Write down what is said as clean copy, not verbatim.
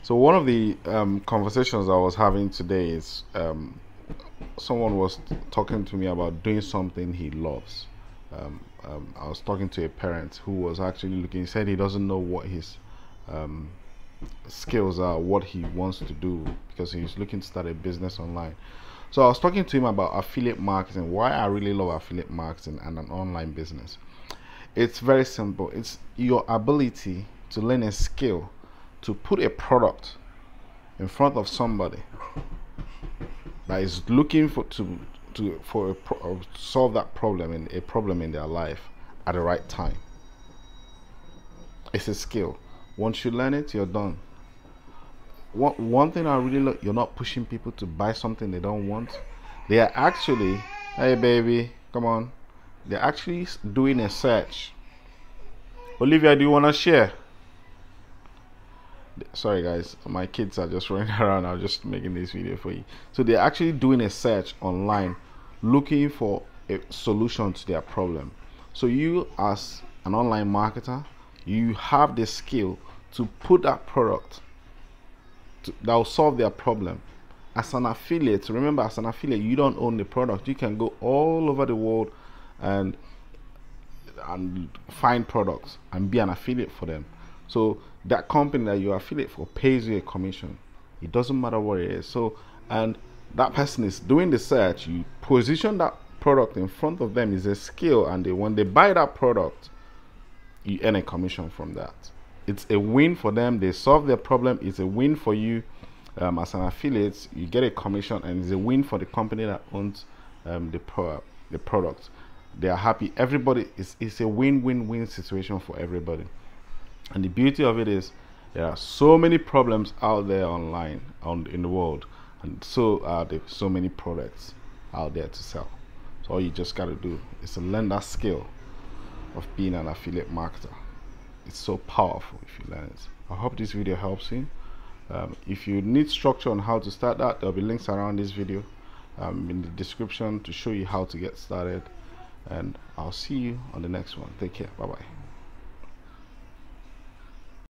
So one of the conversations I was having today is someone was talking to me about doing something he loves. I was talking to a parent who was actually looking. He said he doesn't know what his um, skills are, what he wants to do, because he's looking to start a business online. So I was talking to him about affiliate marketing, why I really love affiliate marketing and an online business. It's very simple. It's your ability to learn a skill, to put a product in front of somebody that is looking to solve that problem, in a problem in their life at the right time. It's a skill. Once you learn it, you're done. One thing I really like, you're not pushing people to buy something they don't want. They are actually, hey baby, come on. They're actually doing a search. Olivia, do you want to share? Sorry guys, my kids are just running around. I'm just making this video for you. So they're actually doing a search online, looking for a solution to their problem. So you, as an online marketer, you have the skill to put that product that will solve their problem. As an affiliate, remember, as an affiliate, you don't own the product. You can go all over the world and find products and be an affiliate for them. So that company that you affiliate for pays you a commission. It doesn't matter what it is. So, and that person is doing the search. You position that product in front of them is a skill, and when they buy that product, you earn a commission from that. It's a win for them. They solve their problem. It's a win for you as an affiliate. You get a commission, and it's a win for the company that owns the product. They are happy. Everybody it's a win-win-win situation for everybody. And the beauty of it is there are so many problems out there online in the world, and so are there so many products out there to sell. So all you just got to do is to learn that skill of being an affiliate marketer. It's so powerful if you learn it. I hope this video helps you. If you need structure on how to start that, there'll be links around this video in the description to show you how to get started. And I'll see you on the next one. Take care. Bye bye.